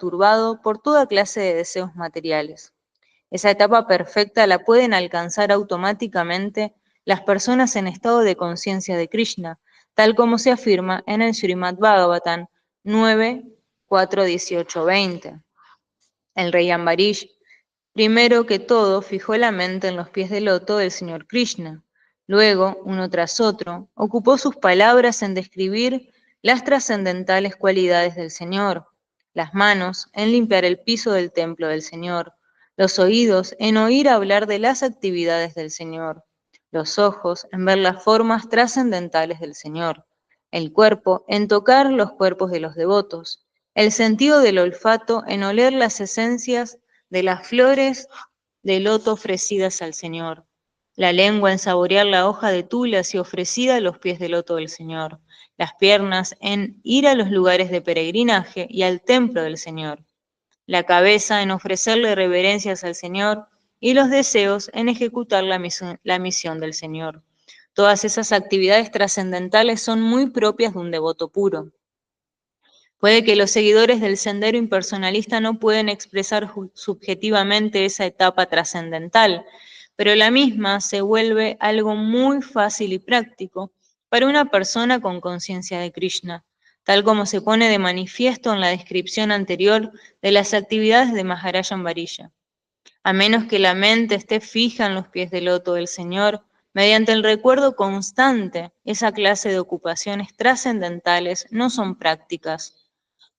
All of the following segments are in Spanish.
perturbado por toda clase de deseos materiales. Esa etapa perfecta la pueden alcanzar automáticamente las personas en estado de conciencia de Krishna, tal como se afirma en el Srimad Bhagavatam 9, 4, 18, 20. El rey Ambarish, primero que todo, fijó la mente en los pies de loto del señor Krishna. Luego, uno tras otro, ocupó sus palabras en describir las trascendentales cualidades del Señor, las manos en limpiar el piso del templo del Señor, los oídos en oír hablar de las actividades del Señor, los ojos en ver las formas trascendentales del Señor, el cuerpo en tocar los cuerpos de los devotos, el sentido del olfato en oler las esencias de las flores de loto ofrecidas al Señor, la lengua en saborear la hoja de tula así ofrecida a los pies del loto del Señor, las piernas en ir a los lugares de peregrinaje y al templo del Señor, la cabeza en ofrecerle reverencias al Señor y los deseos en ejecutar la misión del Señor. Todas esas actividades trascendentales son muy propias de un devoto puro. Puede que los seguidores del sendero impersonalista no pueden expresar subjetivamente esa etapa trascendental, pero la misma se vuelve algo muy fácil y práctico para una persona con conciencia de Krishna, tal como se pone de manifiesto en la descripción anterior de las actividades de Maharaj Ambarija. A menos que la mente esté fija en los pies del loto del Señor, mediante el recuerdo constante, esa clase de ocupaciones trascendentales no son prácticas.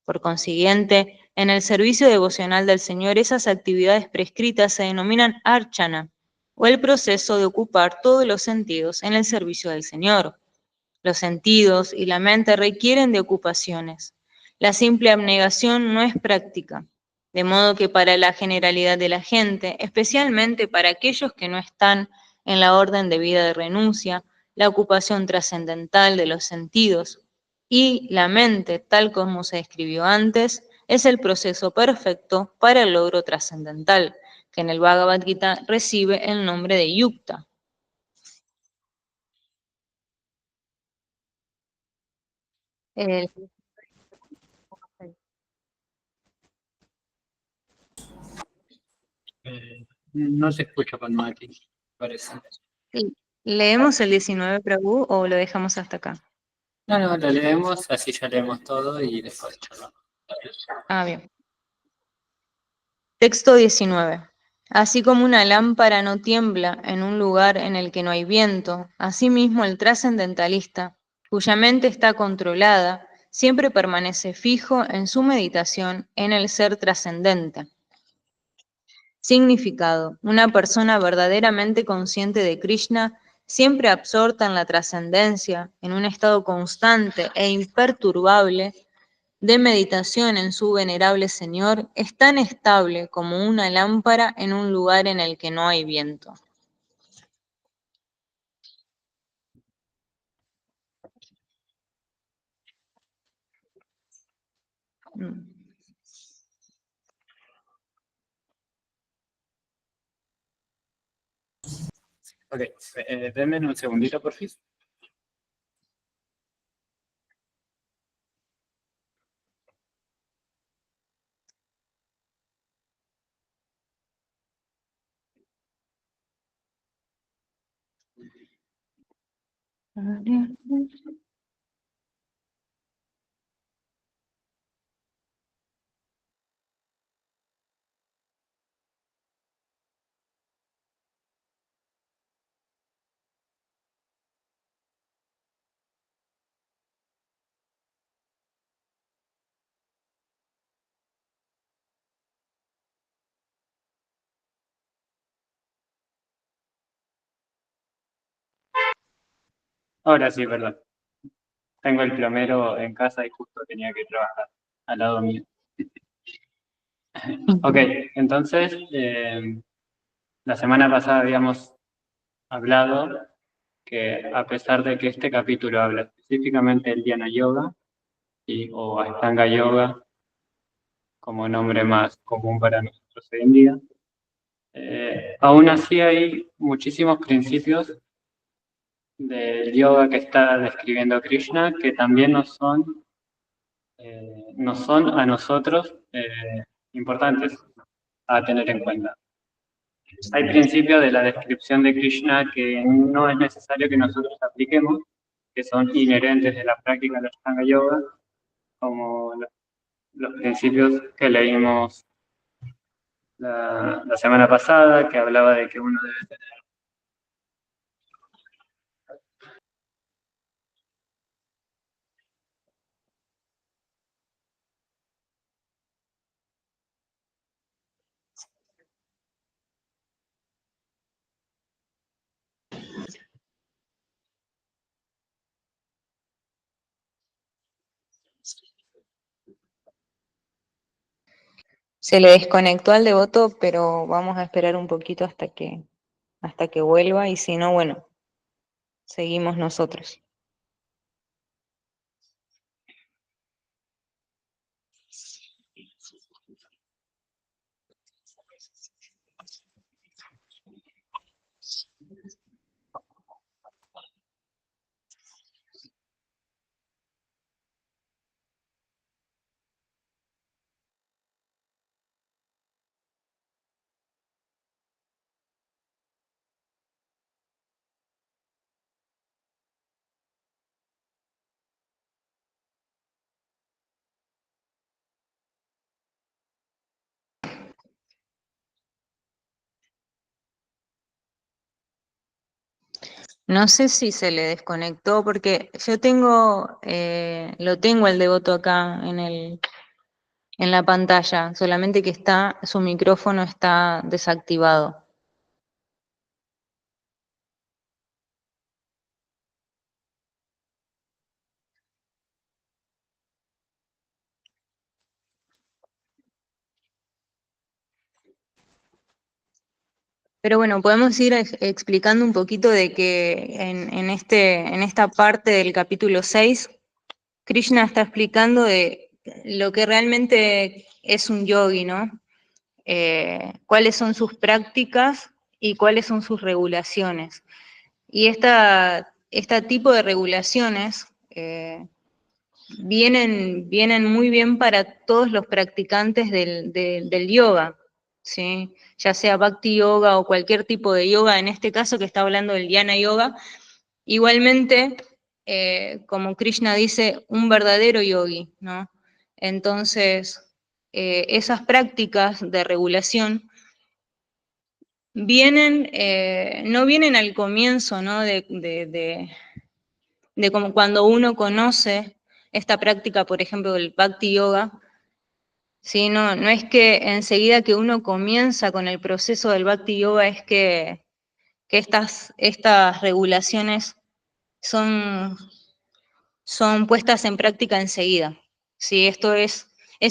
Por consiguiente, en el servicio devocional del Señor, esas actividades prescritas se denominan archana, o el proceso de ocupar todos los sentidos en el servicio del Señor. Los sentidos y la mente requieren de ocupaciones. La simple abnegación no es práctica, de modo que para la generalidad de la gente, especialmente para aquellos que no están en la orden de vida de renuncia, la ocupación trascendental de los sentidos y la mente, tal como se describió antes, es el proceso perfecto para el logro trascendental, que en el Bhagavad Gita recibe el nombre de yukta. El- No se escucha con Mati, parece. ¿Leemos el 19, Prabhu, o lo dejamos hasta acá? No, lo leemos, así ya leemos todo y después charlamos. Bien. Texto 19. Así como una lámpara no tiembla en un lugar en el que no hay viento, asimismo el trascendentalista, cuya mente está controlada, siempre permanece fijo en su meditación en el ser trascendente. Significado: una persona verdaderamente consciente de Krishna, siempre absorta en la trascendencia, en un estado constante e imperturbable de meditación en su venerable Señor, es tan estable como una lámpara en un lugar en el que no hay viento. Mm. Ok, denme un segundito, por fin. Ahora sí, perdón. Tengo el plomero en casa y justo tenía que trabajar al lado mío. Ok, entonces, la semana pasada habíamos hablado que a pesar de que este capítulo habla específicamente del Dhyana Yoga o Ashtanga Yoga, como nombre más común para nosotros hoy en día, aún así hay muchísimos principios del yoga que está describiendo Krishna que también nos son nos son a nosotros importantes a tener en cuenta. Hay principios de la descripción de Krishna que no es necesario que nosotros apliquemos, que son inherentes de la práctica del Ashtanga Yoga, como los principios que leímos la semana pasada, que hablaba de que uno debe tener. Se le desconectó al devoto, pero vamos a esperar un poquito hasta que vuelva y si no, bueno, seguimos nosotros. No sé si se le desconectó porque yo lo tengo el devoto acá en la pantalla, solamente que su micrófono está desactivado. Pero bueno, podemos ir explicando un poquito de que en esta parte del capítulo 6, Krishna está explicando de lo que realmente es un yogi, ¿no? Cuáles son sus prácticas y cuáles son sus regulaciones. Y este tipo de regulaciones vienen muy bien para todos los practicantes del yoga, ¿sí? Ya sea Bhakti Yoga o cualquier tipo de yoga, en este caso que está hablando del Dhyana Yoga. Igualmente, como Krishna dice, un verdadero yogi, ¿no? Entonces, esas prácticas de regulación no vienen al comienzo, ¿no? De como cuando uno conoce esta práctica, por ejemplo, del Bhakti Yoga, ¿sí? No es que enseguida que uno comienza con el proceso del Bhakti Yoga es que estas regulaciones son, son puestas en práctica enseguida. ¿Sí? Esto es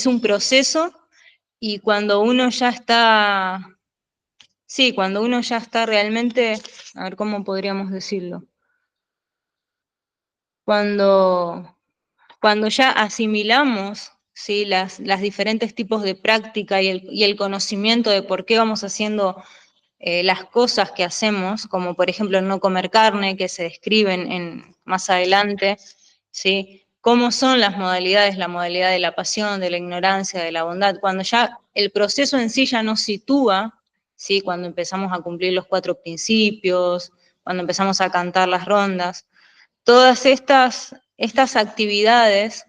un proceso y cuando uno ya está, sí, cuando uno ya está realmente, a ver cómo podríamos decirlo, cuando, cuando ya asimilamos, ¿sí? Las diferentes tipos de práctica y el conocimiento de por qué vamos haciendo las cosas que hacemos, como por ejemplo no comer carne, que se describen más adelante, ¿sí? Cómo son las modalidades, la modalidad de la pasión, de la ignorancia, de la bondad, cuando ya el proceso en sí ya nos sitúa, ¿sí? Cuando empezamos a cumplir los 4 principios, cuando empezamos a cantar las rondas, todas estas actividades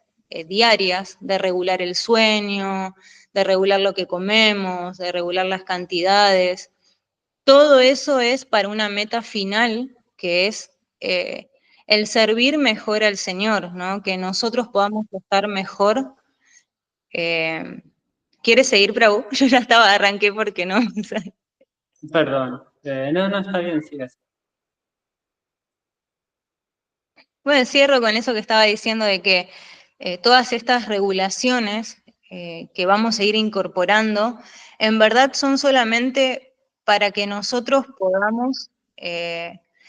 diarias de regular el sueño, de regular lo que comemos, de regular las cantidades, todo eso es para una meta final que es el servir mejor al Señor, ¿no? Que nosotros podamos estar mejor. Eh, ¿Quieres seguir, Prabhu? Yo ya arranqué porque no. Perdón, no, está bien, sigue así. Bueno, cierro con eso que estaba diciendo de que todas estas regulaciones que vamos a ir incorporando, en verdad son solamente para que nosotros podamos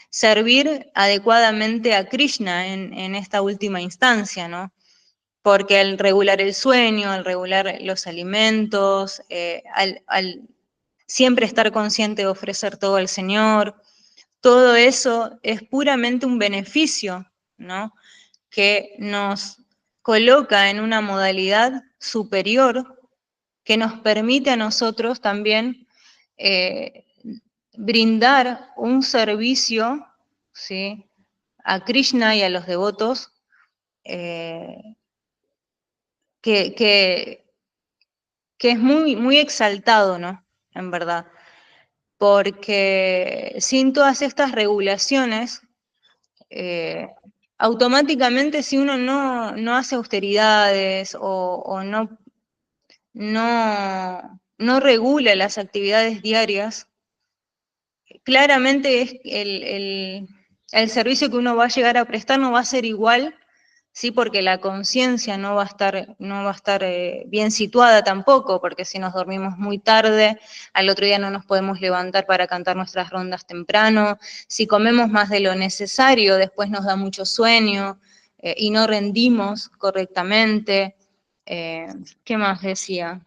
servir adecuadamente a Krishna en esta última instancia, ¿no? Porque al regular el sueño, al regular los alimentos, al siempre estar consciente de ofrecer todo al Señor, todo eso es puramente un beneficio, ¿no? Que coloca en una modalidad superior que nos permite a nosotros también brindar un servicio, ¿sí?, a Krishna y a los devotos que es muy, muy exaltado, ¿no? En verdad. Porque sin todas estas regulaciones, automáticamente si uno no hace austeridades o no regula las actividades diarias, claramente es el servicio que uno va a llegar a prestar no va a ser igual, ¿sí? Porque la conciencia no va a estar bien situada tampoco, porque si nos dormimos muy tarde, al otro día no nos podemos levantar para cantar nuestras rondas temprano, si comemos más de lo necesario, después nos da mucho sueño y no rendimos correctamente. ¿Qué más decía?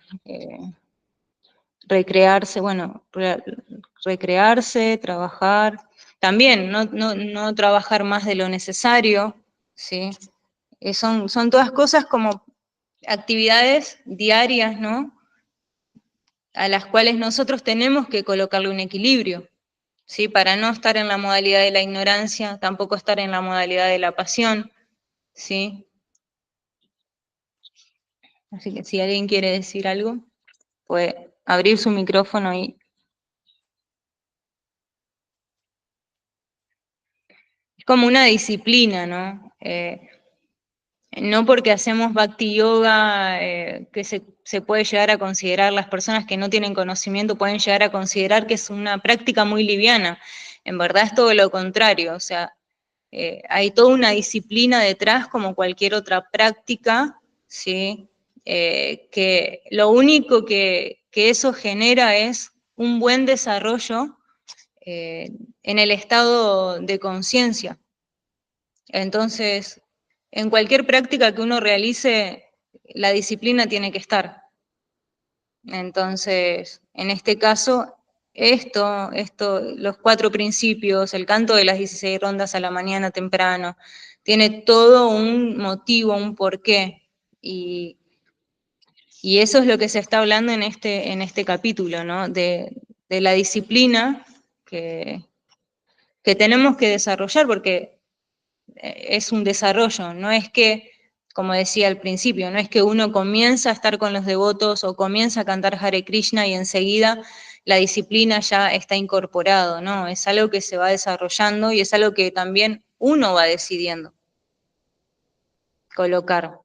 Recrearse, bueno, recrearse, trabajar, también no trabajar más de lo necesario, ¿sí? Son todas cosas como actividades diarias, ¿no? A las cuales nosotros tenemos que colocarle un equilibrio, ¿sí? Para no estar en la modalidad de la ignorancia, tampoco estar en la modalidad de la pasión, ¿sí? Así que si alguien quiere decir algo, puede abrir su micrófono y... Es como una disciplina, ¿no? No porque hacemos bhakti yoga, que se puede llegar a considerar, las personas que no tienen conocimiento pueden llegar a considerar que es una práctica muy liviana. En verdad es todo lo contrario, o sea, hay toda una disciplina detrás como cualquier otra práctica, ¿sí? Que lo único que eso genera es un buen desarrollo en el estado de conciencia. Entonces, en cualquier práctica que uno realice, la disciplina tiene que estar. Entonces, en este caso, los 4 principios, el canto de las 16 rondas a la mañana temprano, tiene todo un motivo, un porqué. Y eso es lo que se está hablando en este capítulo, ¿no? De la disciplina que tenemos que desarrollar, porque es un desarrollo, no es que, como decía al principio, no es que uno comienza a estar con los devotos o comienza a cantar Hare Krishna y enseguida la disciplina ya está incorporado, no, es algo que se va desarrollando y es algo que también uno va decidiendo colocar.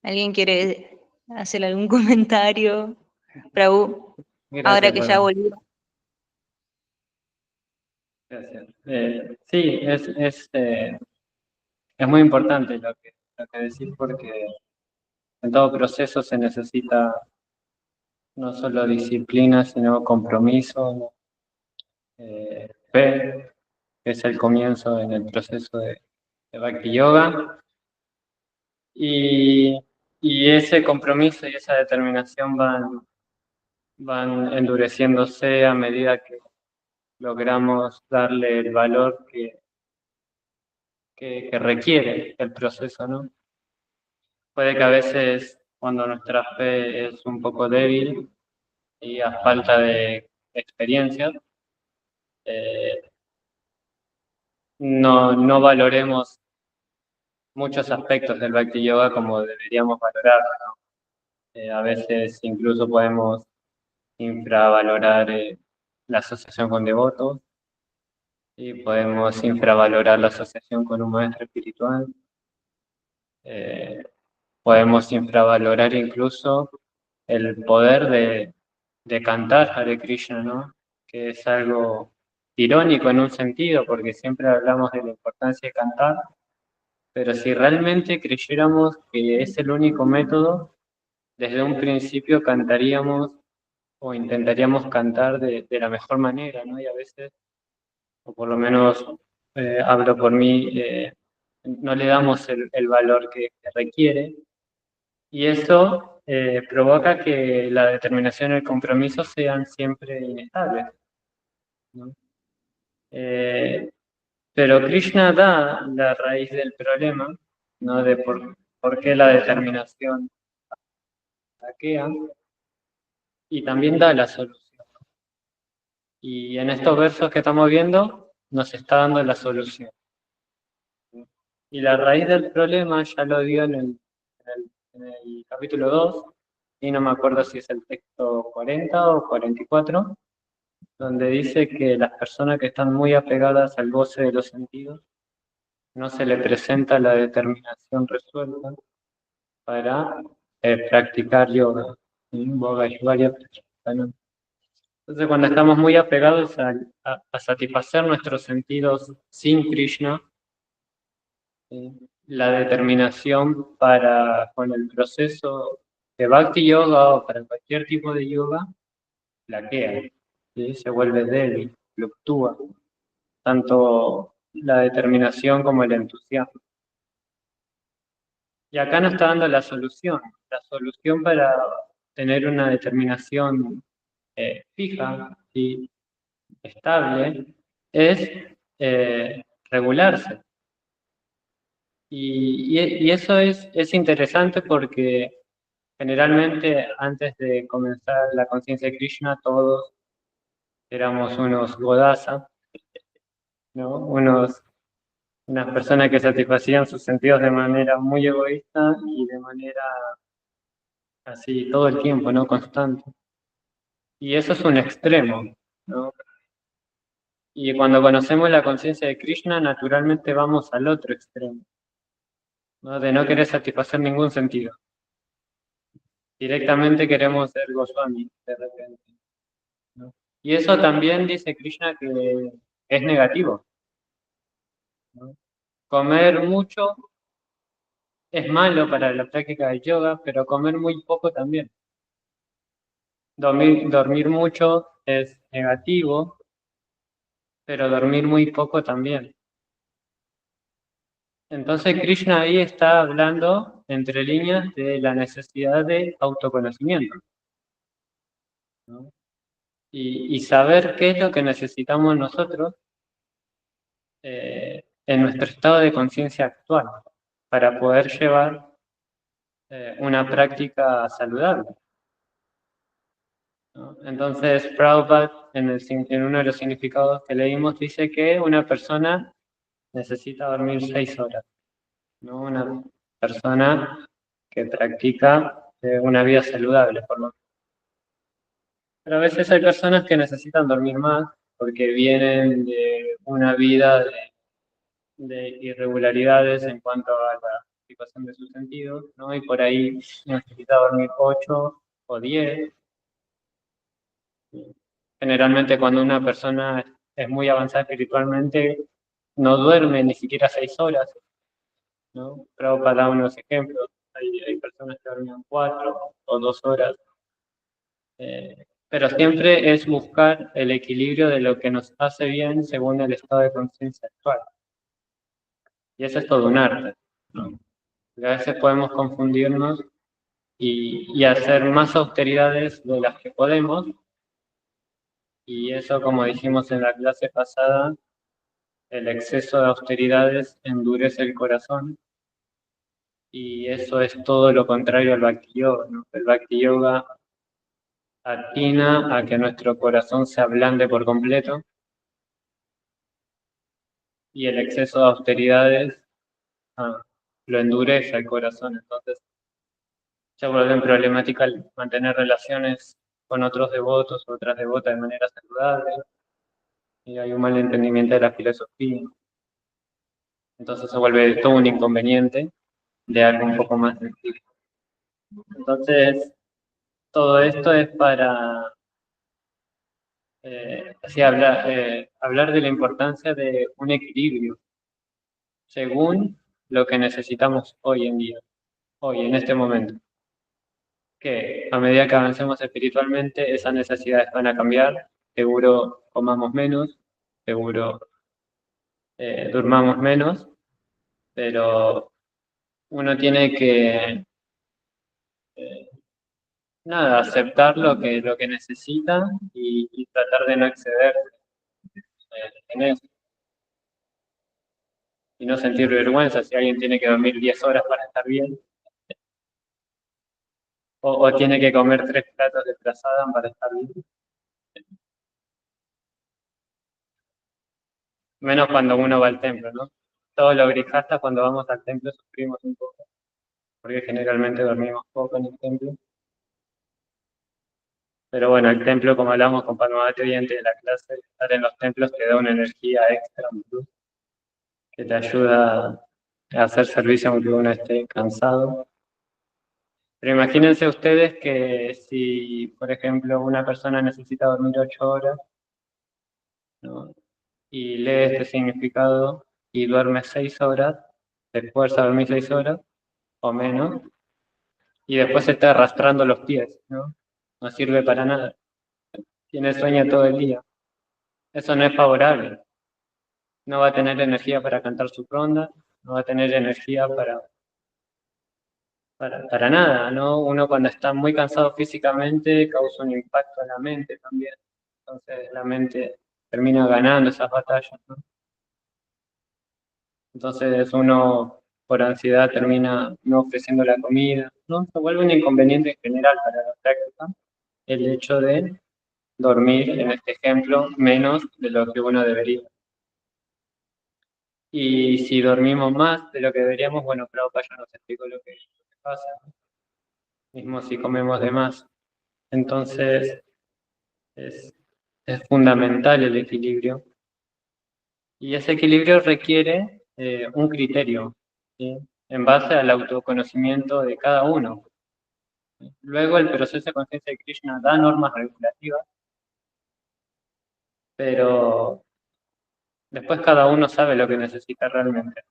¿Alguien quiere hacer algún comentario? Prabhu, ahora Gracias que por... ya volví. Gracias. Sí, es muy importante lo que decís porque en todo proceso se necesita no solo disciplina, sino compromiso, fe, que es el comienzo en el proceso de Bhakti Yoga. Y ese compromiso y esa determinación van endureciéndose a medida que logramos darle el valor que requiere el proceso, ¿no? Puede que a veces cuando nuestra fe es un poco débil y a falta de experiencia, no valoremos muchos aspectos del Bhakti Yoga como deberíamos valorar, ¿no? A veces incluso podemos infravalorar la asociación con devotos y podemos infravalorar la asociación con un maestro espiritual. Podemos infravalorar incluso el poder de cantar Hare Krishna, ¿no? Que es algo irónico en un sentido, porque siempre hablamos de la importancia de cantar, pero si realmente creyéramos que es el único método, desde un principio cantaríamos o intentaríamos cantar de la mejor manera, ¿no? Y a veces, o por lo menos hablo por mí, no le damos el valor que requiere. Y eso provoca que la determinación y el compromiso sean siempre inestables, ¿no? Pero Krishna da la raíz del problema, ¿no? De por qué la determinación saquea, y también da la solución. Y en estos versos que estamos viendo, nos está dando la solución. Y la raíz del problema ya lo dio en el capítulo 2, y no me acuerdo si es el texto 40 o 44, donde dice que las personas que están muy apegadas al goce de los sentidos, no se le presenta la determinación resuelta para practicar yoga. ¿Sí? Entonces, cuando estamos muy apegados a satisfacer nuestros sentidos sin Krishna, la determinación para, con el proceso de Bhakti Yoga o para cualquier tipo de yoga, flaquea, ¿sí? Se vuelve débil, fluctúa, tanto la determinación como el entusiasmo. Y acá nos está dando la solución para tener una determinación fija y estable, es regularse. Y eso es interesante porque generalmente antes de comenzar la conciencia de Krishna todos éramos unos godasa, ¿no? Unas personas que satisfacían sus sentidos de manera muy egoísta y de manera así todo el tiempo, ¿no? Constante. Y eso es un extremo, ¿no? Y cuando conocemos la conciencia de Krishna, naturalmente vamos al otro extremo, ¿no? De no querer satisfacer ningún sentido. Directamente queremos ser Goswami, de repente, ¿no? Y eso también dice Krishna que es negativo, ¿no? Comer mucho es malo para la práctica del yoga, pero comer muy poco también. Dormir mucho es negativo, pero dormir muy poco también. Entonces Krishna ahí está hablando entre líneas de la necesidad de autoconocimiento, ¿no? Y saber qué es lo que necesitamos nosotros en nuestro estado de conciencia actual para poder llevar una práctica saludable, ¿no? Entonces Prabhupada en uno de los significados que leímos dice que una persona necesita dormir 6 horas, ¿no? Una persona que practica una vida saludable, por lo menos. Pero a veces hay personas que necesitan dormir más porque vienen de una vida de irregularidades en cuanto a la situación de sus sentidos, ¿no? Y por ahí necesita dormir 8 o 10. Generalmente cuando una persona es muy avanzada espiritualmente, no duerme ni siquiera 6 horas, ¿no? Pero para dar unos ejemplos, hay personas que duermen 4 o 2 horas. Pero siempre es buscar el equilibrio de lo que nos hace bien según el estado de conciencia actual. Y eso es todo un arte, ¿no? Porque a veces podemos confundirnos y hacer más austeridades de las que podemos, y eso, como dijimos en la clase pasada, el exceso de austeridades endurece el corazón, y eso es todo lo contrario al Bhakti Yoga, ¿no? El Bhakti Yoga atina a que nuestro corazón se ablande por completo, y el exceso de austeridades lo endurece el corazón. Entonces se vuelve problemática el mantener relaciones con otros devotos o otras devotas de manera saludable, y hay un mal entendimiento de la filosofía. Entonces se vuelve todo un inconveniente de algo un poco más sencillo. Entonces, todo esto es para hablar de la importancia de un equilibrio según lo que necesitamos hoy en día, hoy, en este momento. Que a medida que avancemos espiritualmente, esas necesidades van a cambiar. Seguro comamos menos, seguro durmamos menos, pero uno tiene que aceptar lo que necesita y tratar de no exceder en eso. Y no sentir vergüenza si alguien tiene que dormir 10 horas para estar bien, o tiene que comer 3 platos de frazada para estar bien. Menos cuando uno va al templo, ¿no? Todos los grijastas cuando vamos al templo sufrimos un poco, porque generalmente dormimos poco en el templo. Pero bueno, el templo, como hablamos con Padmavati hoy antes de la clase, estar en los templos te da una energía extra, un plus, que te ayuda a hacer servicio aunque uno esté cansado. Pero imagínense ustedes que si, por ejemplo, una persona necesita dormir 8 horas, ¿no? Y lee este significado y duerme 6 horas, se esfuerza a dormir 6 horas o menos, y después se está arrastrando los pies, ¿no? No sirve para nada. Tiene sueño todo el día. Eso no es favorable. No va a tener energía para cantar su ronda, no va a tener energía para nada, ¿no? Uno cuando está muy cansado físicamente causa un impacto en la mente también. Entonces la mente termina ganando esas batallas, ¿no? Entonces uno por ansiedad termina no ofreciendo la comida, ¿no? Se vuelve un inconveniente en general para la práctica el hecho de dormir, en este ejemplo, menos de lo que uno debería. Y si dormimos más de lo que deberíamos, bueno, Prabhupada ya nos explicó lo que pasa, ¿no? Mismo si comemos de más. Entonces, es, es fundamental el equilibrio. Y ese equilibrio requiere un criterio, ¿sí? En base al autoconocimiento de cada uno. Luego, el proceso de conciencia de Krishna da normas regulativas, pero después cada uno sabe lo que necesita realmente.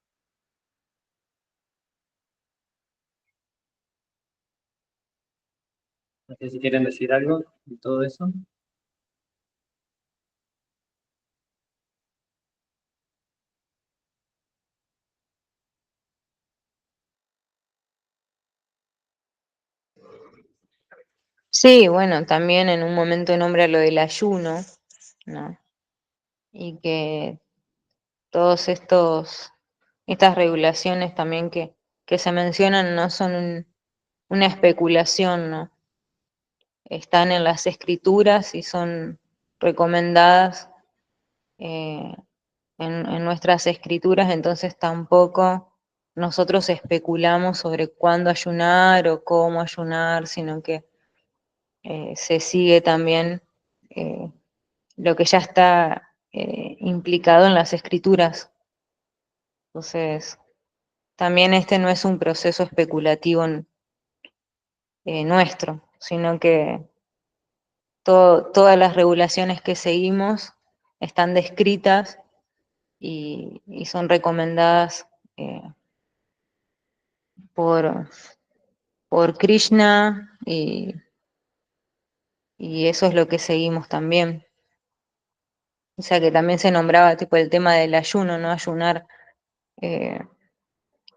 No sé si quieren decir algo de todo eso. Sí, bueno, también en un momento nombra lo del ayuno, ¿no? Y que todos estas regulaciones también que se mencionan no son una especulación, ¿no? Están en las escrituras y son recomendadas eh, en nuestras escrituras, entonces tampoco nosotros especulamos sobre cuándo ayunar o cómo ayunar, sino que se sigue también lo que ya está implicado en las escrituras. Entonces, también este no es un proceso especulativo nuestro, sino que todas las regulaciones que seguimos están descritas y son recomendadas eh, por, por Krishna y eso es lo que seguimos también. O sea que también se nombraba tipo el tema del ayuno, ¿no? Ayunar eh,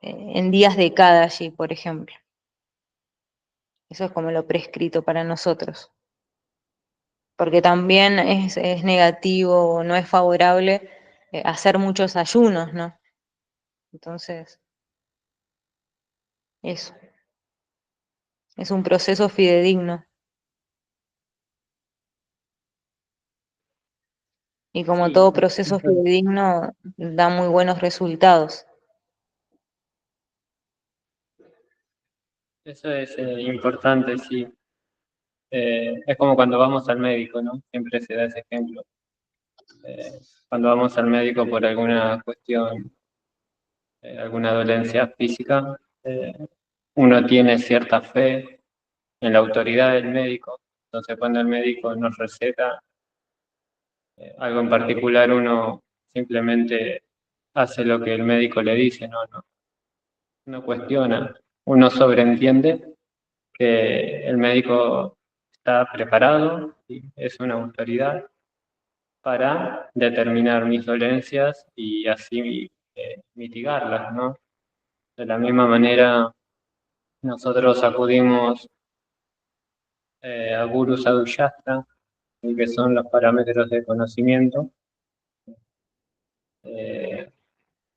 en días de Kadashi, por ejemplo. Eso es como lo prescrito para nosotros. Porque también es negativo o no es favorable hacer muchos ayunos, ¿no? Entonces, eso, es un proceso fidedigno. Y como Sí, todo proceso fidedigno, da muy buenos resultados. eso es importante, sí. Es como cuando vamos al médico, ¿no? Siempre se da ese ejemplo. Cuando vamos al médico por alguna cuestión, alguna dolencia física, uno tiene cierta fe en la autoridad del médico. Entonces, cuando el médico nos receta algo en particular, uno simplemente hace lo que el médico le dice, no cuestiona. Uno sobreentiende que el médico está preparado y es una autoridad para determinar mis dolencias y así mitigarlas, ¿no? De la misma manera, nosotros acudimos a Guru Sadhu Shastra, que son los parámetros de conocimiento,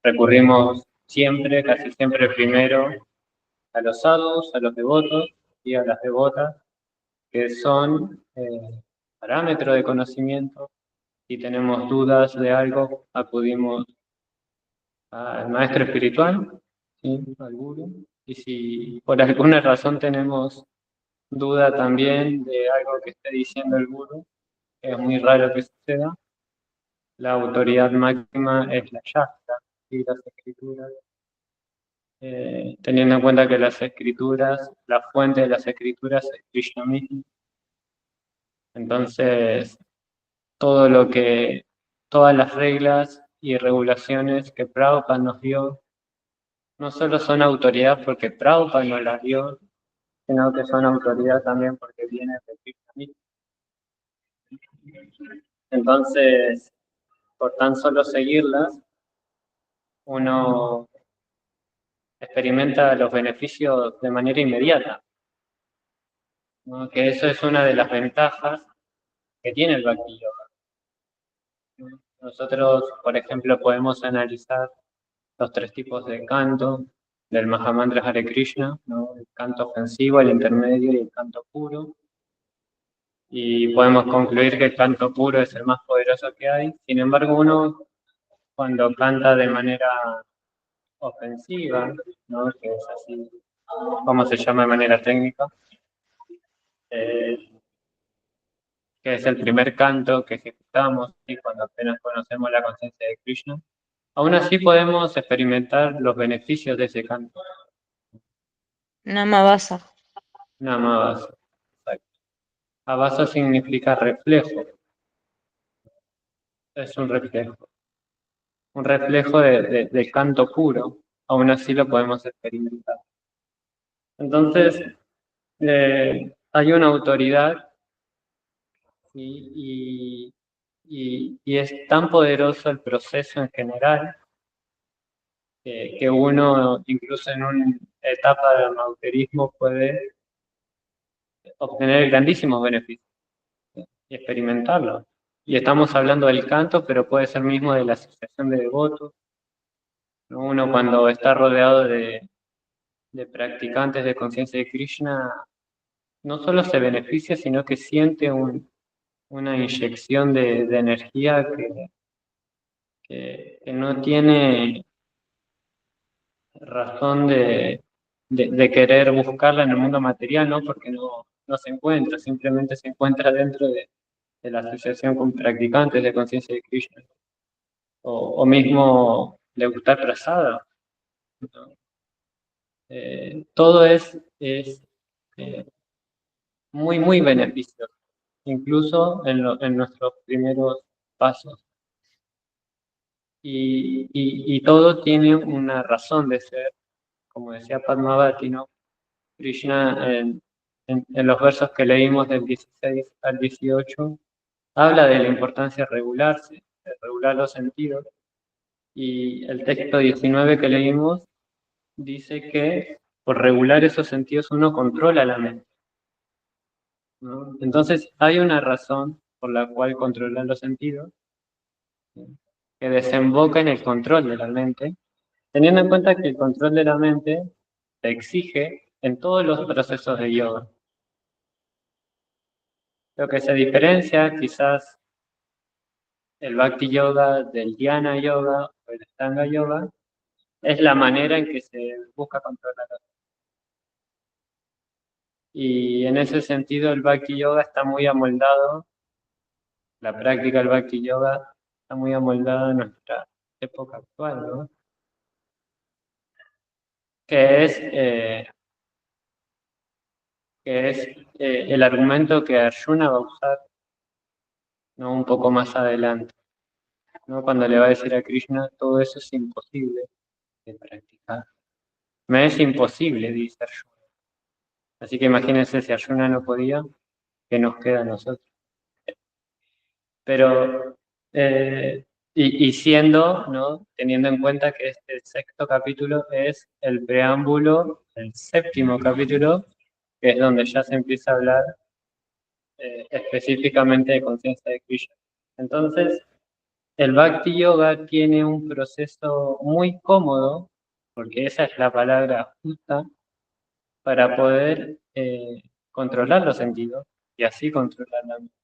recurrimos siempre, casi siempre primero a los sadhus, a los devotos y a las devotas, que son parámetro de conocimiento. Si tenemos dudas de algo, acudimos al maestro espiritual, ¿sí? Al guru. Y si por alguna razón tenemos duda también de algo que esté diciendo el guru, que es muy raro que suceda, la autoridad máxima es la Shastra y las escrituras. Teniendo en cuenta que las escrituras, la fuente de las escrituras es Krishna mismo. Entonces, todas las reglas y regulaciones que Prabhupada nos dio, no solo son autoridad porque Prabhupada nos las dio, sino que son autoridad también porque vienen de Krishna mismo. Entonces, por tan solo seguirlas, uno experimenta los beneficios de manera inmediata, ¿no? Que eso es una de las ventajas que tiene el Bhakti Yoga. Nosotros, por ejemplo, podemos analizar los 3 tipos de canto del Mahamantra Hare Krishna, ¿no? El canto ofensivo, el intermedio y el canto puro. Y podemos concluir que el canto puro es el más poderoso que hay. Sin embargo, uno cuando canta de manera ofensiva, ¿no? Que es así, ¿cómo se llama de manera técnica? Que es el primer canto que ejecutamos, ¿sí? Cuando apenas conocemos la conciencia de Krishna. Aún así podemos experimentar los beneficios de ese canto. Namavasa. Namavasa. Exacto. Avasa significa reflejo. Es un reflejo. Un reflejo del canto puro. Aún así lo podemos experimentar. Entonces, hay una autoridad y es tan poderoso el proceso en general que uno, incluso en una etapa de amauterismo, puede obtener grandísimos beneficios y experimentarlo. Y estamos hablando del canto, pero puede ser mismo de la asociación de devotos. Uno cuando está rodeado de practicantes de conciencia de Krishna, no solo se beneficia, sino que siente una inyección de energía que no tiene razón de querer buscarla en el mundo material, ¿no? Porque no se encuentra, simplemente se encuentra dentro de la asociación con practicantes de conciencia de Krishna. O mismo le gustar prasada, ¿no? Todo es muy, muy beneficioso, incluso en nuestros primeros pasos. Y todo tiene una razón de ser, como decía Padmavati, ¿no? Krishna en los versos que leímos del 16 al 18 habla de la importancia de regularse, de regular los sentidos. Y el texto 19 que leímos dice que por regular esos sentidos uno controla la mente, ¿no? Entonces hay una razón por la cual controlar los sentidos, ¿sí? Que desemboca en el control de la mente, teniendo en cuenta que el control de la mente se exige en todos los procesos de yoga. Lo que se diferencia quizás el Bhakti Yoga del Dhyana Yoga o el Ashtanga Yoga es la manera en que se busca controlar. Y en ese sentido el Bhakti Yoga está muy amoldado, la práctica del Bhakti Yoga está muy amoldada en nuestra época actual, ¿no? Que es el argumento que Arjuna va a usar, ¿no? Un poco más adelante, ¿no? Cuando le va a decir a Krishna, todo eso es imposible de practicar. Me es imposible, dice Arjuna. Así que imagínense si Arjuna no podía, ¿qué nos queda a nosotros? Pero, siendo, ¿no? Teniendo en cuenta que este 6º capítulo es el preámbulo del 7º capítulo, que es donde ya se empieza a hablar específicamente de conciencia de Krishna. Entonces, El Bhakti Yoga tiene un proceso muy cómodo, porque esa es la palabra justa, para poder controlar los sentidos y así controlar la mente.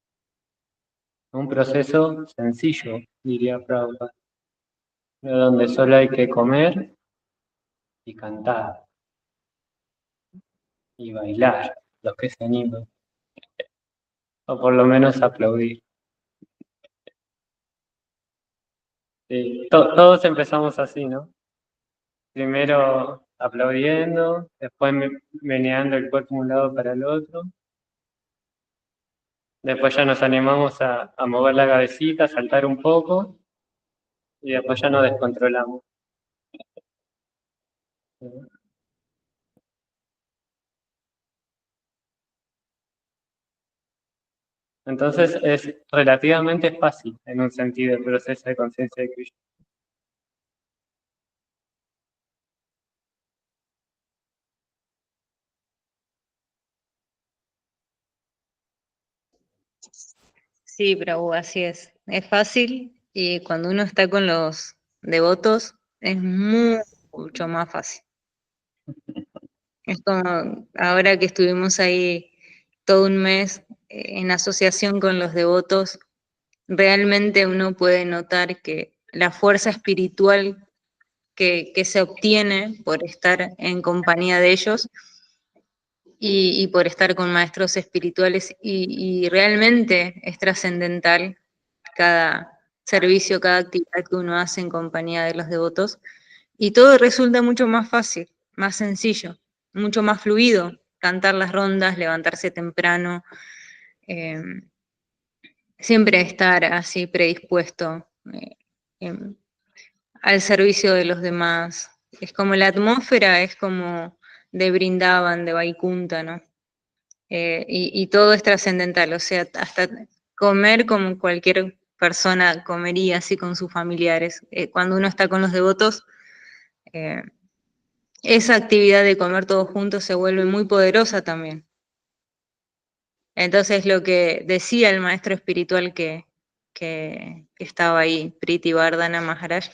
Un proceso sencillo, diría Prabhupada, donde solo hay que comer y cantar y bailar, los que se animan, o por lo menos aplaudir. Sí, todos empezamos así, ¿no? Primero aplaudiendo, después meneando el cuerpo de un lado para el otro. Después ya nos animamos a mover la cabecita, a saltar un poco y después ya nos descontrolamos. Entonces es relativamente fácil en un sentido el proceso de conciencia de Krishna. Sí, Prabhu, así es. Es fácil y cuando uno está con los devotos es mucho más fácil. Es como ahora que estuvimos ahí todo un mes en asociación con los devotos, realmente uno puede notar que la fuerza espiritual que se obtiene por estar en compañía de ellos y por estar con maestros espirituales y realmente es trascendental cada servicio, cada actividad que uno hace en compañía de los devotos y todo resulta mucho más fácil, más sencillo, mucho más fluido, cantar las rondas, levantarse temprano, eh, siempre estar así predispuesto em, al servicio de los demás. Es como la atmósfera, es como de Brindavan, de Vaikunta, ¿no? Y todo es trascendental, o sea, hasta comer como cualquier persona comería así con sus familiares. Cuando uno está con los devotos, eh, esa actividad de comer todos juntos se vuelve muy poderosa también. Entonces lo que decía el maestro espiritual que estaba ahí, Priti Vardhana Maharaj,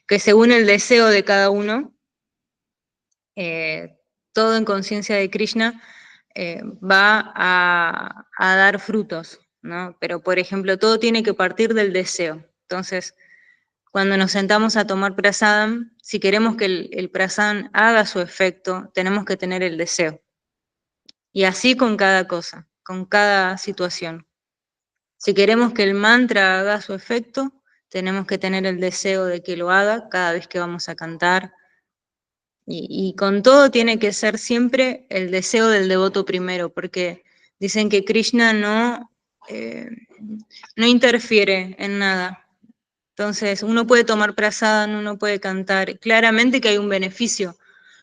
que según el deseo de cada uno, todo en conciencia de Krishna va a dar frutos, ¿no? Pero, por ejemplo, todo tiene que partir del deseo. Entonces, cuando nos sentamos a tomar prasadam, si queremos que el prasadam haga su efecto, tenemos que tener el deseo. Y así con cada cosa, con cada situación. Si queremos que el mantra haga su efecto, tenemos que tener el deseo de que lo haga cada vez que vamos a cantar, y con todo tiene que ser siempre el deseo del devoto primero, porque dicen que Krishna eh, no interfiere en nada. Entonces, uno puede tomar prasadam, uno puede cantar. Claramente que hay un beneficio,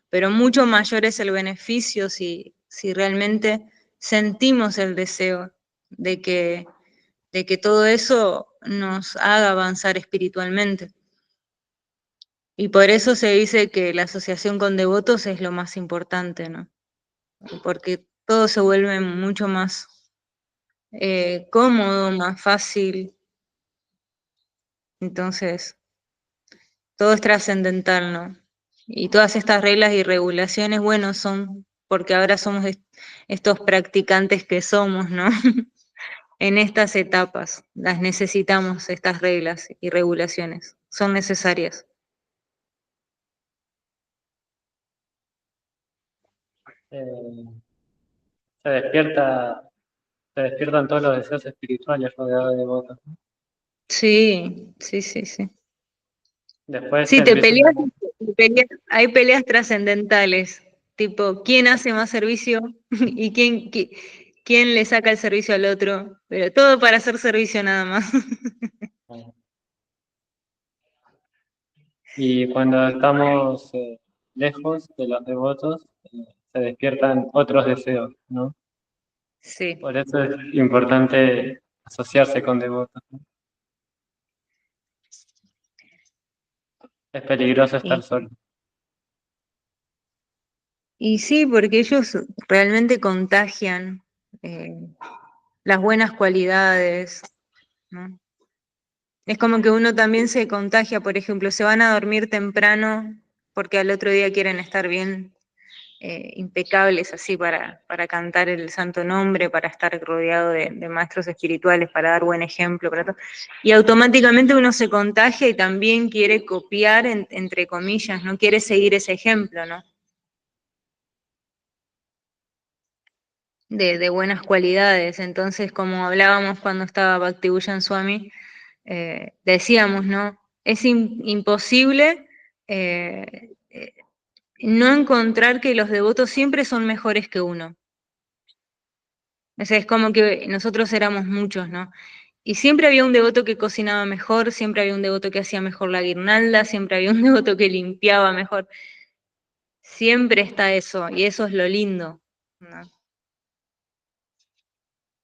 pero mucho mayor es el beneficio si realmente sentimos el deseo de que todo eso nos haga avanzar espiritualmente. Y por eso se dice que la asociación con devotos es lo más importante, ¿no? Porque todo se vuelve mucho más cómodo, más fácil. Entonces, todo es trascendental, ¿no? Y todas estas reglas y regulaciones, bueno, son porque ahora somos estos practicantes que somos, ¿no? En estas etapas, las necesitamos, estas reglas y regulaciones, son necesarias. Eh, se despierta, se despiertan todos los deseos espirituales rodeados de devotos. Sí, sí, sí, sí. Después se Sí, empiezan. hay peleas trascendentales, tipo, ¿quién hace más servicio y quién le saca el servicio al otro? Pero todo para hacer servicio nada más. Y cuando estamos lejos de los devotos, se despiertan otros deseos, ¿no? Sí, Por eso es importante asociarse con devotos, ¿no? Es peligroso estar y, solo. y sí, porque ellos realmente contagian eh, las buenas cualidades, ¿no? Es como que uno también se contagia, por ejemplo, se van a dormir temprano porque al otro día quieren estar bien impecables así para cantar el santo nombre, para estar rodeado de maestros espirituales, para dar buen ejemplo, para todo. Y automáticamente uno se contagia y también quiere copiar, entre comillas, no quiere seguir ese ejemplo, ¿no? De buenas cualidades. Entonces, como hablábamos cuando estaba Bhakti-Bhuyan Swami, decíamos, ¿no? Es imposible no encontrar que los devotos siempre son mejores que uno. O sea, es como que nosotros éramos muchos, ¿no? Y siempre había un devoto que cocinaba mejor, siempre había un devoto que hacía mejor la guirnalda, siempre había un devoto que limpiaba mejor. Siempre está eso, y eso es lo lindo, ¿no?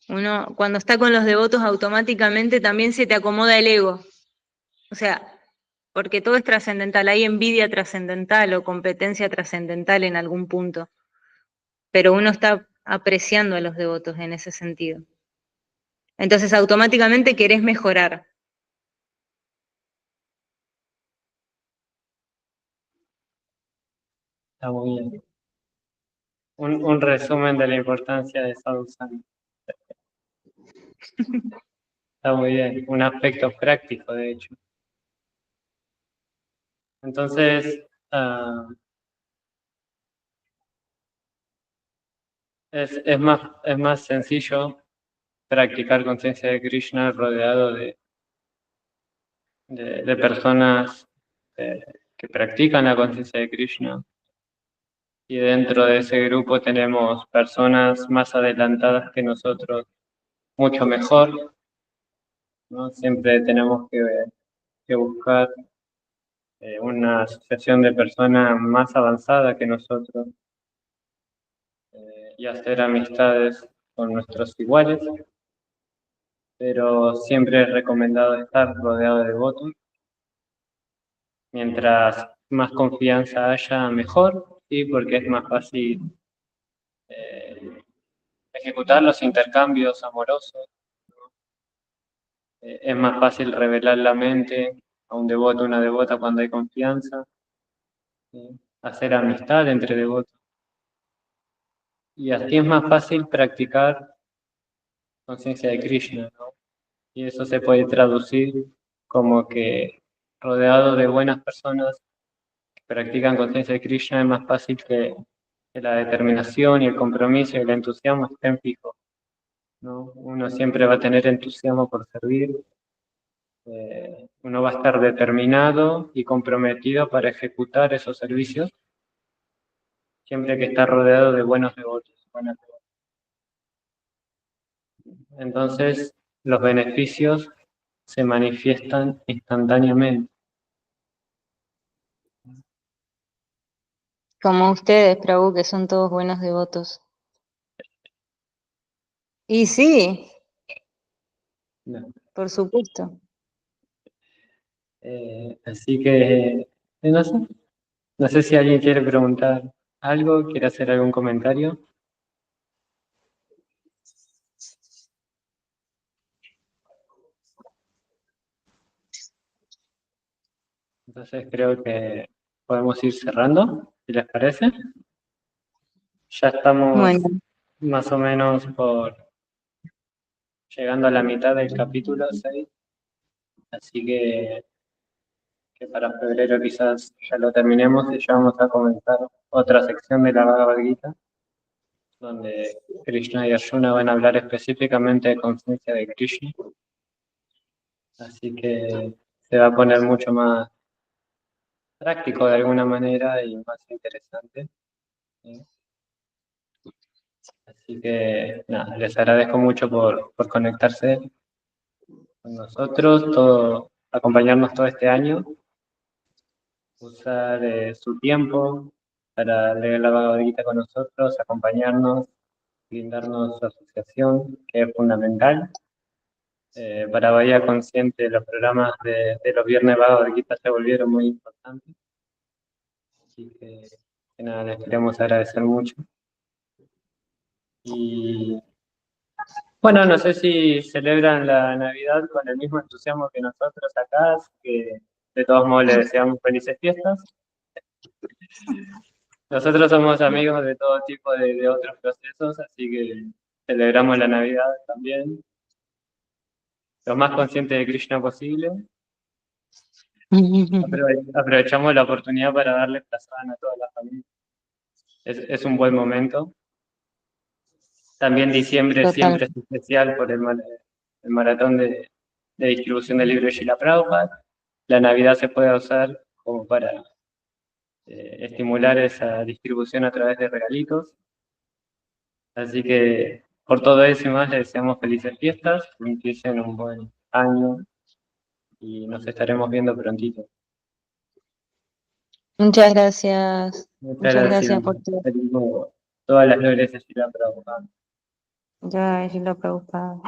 Uno, cuando está con los devotos, automáticamente también se te acomoda el ego. O sea, porque todo es trascendental, hay envidia trascendental o competencia trascendental en algún punto, pero uno está apreciando a los devotos en ese sentido. Entonces, automáticamente querés mejorar. Está muy bien. Un resumen de la importancia de Sadhusanga. Está muy bien, un aspecto práctico, de hecho. Entonces, es más sencillo practicar conciencia de Krishna rodeado de personas que practican la conciencia de Krishna. Y dentro de ese grupo tenemos personas más adelantadas que nosotros, mucho mejor, ¿no? Siempre tenemos que buscar una asociación de personas más avanzadas que nosotros y hacer amistades con nuestros iguales, pero siempre es recomendado estar rodeado de devotos. Mientras más confianza haya, mejor, ¿sí? Porque es más fácil ejecutar los intercambios amorosos. Es más fácil revelar la mente a un devoto o una devota cuando hay confianza, ¿sí? Hacer amistad entre devotos. Y así es más fácil practicar conciencia de Krishna, ¿no? Y eso se puede traducir como que rodeado de buenas personas que practican conciencia de Krishna es más fácil que la determinación y el compromiso y el entusiasmo estén fijos, ¿no? Uno siempre va a tener entusiasmo por servir, uno va a estar determinado y comprometido para ejecutar esos servicios, siempre que está rodeado de buenos devotos, buenas devotas. Entonces, los beneficios se manifiestan instantáneamente. Como ustedes, Prabhu, que son todos buenos devotos. Y sí, ¿No? por supuesto. Así que, no sé, no sé si alguien quiere preguntar algo, quiere hacer algún comentario. Entonces creo que podemos ir cerrando, si les parece. Ya estamos Bueno, más o menos por llegando a la mitad del capítulo 6, así que para febrero quizás ya lo terminemos y ya vamos a comenzar otra sección de la Bhagavad Gita, donde Krishna y Arjuna van a hablar específicamente de conciencia de Krishna, así que se va a poner mucho más práctico de alguna manera y más interesante, ¿sí? Así que nada, les agradezco mucho por conectarse con nosotros, acompañarnos todo este año, usar su tiempo para leer la Bhagavad Gita con nosotros, acompañarnos, brindarnos su asociación, que es fundamental. Para Bahía Consciente, los programas de los viernes Bhagavad Gita se volvieron muy importantes. Así que nada, les queremos agradecer mucho. Y Bueno, no sé si celebran la Navidad con el mismo entusiasmo que nosotros acá, así que de todos modos les deseamos felices fiestas. Nosotros somos amigos de todo tipo de otros procesos, así que celebramos la Navidad también, lo más consciente de Krishna posible. Aprovechamos la oportunidad para darle prasad a toda la familia. Es un buen momento. También diciembre Total. siempre es especial por el maratón de distribución del libro de Shila Prabhupada. La Navidad se puede usar como para estimular esa distribución a través de regalitos. Así que por todo eso y más les deseamos felices fiestas, que empiecen un buen año y nos estaremos viendo prontito. Muchas gracias. Muchas Muchas gracias. gracias por todo. Pedimos todas las glorias a Shila Prabhupada. Ya, es lo preocupado.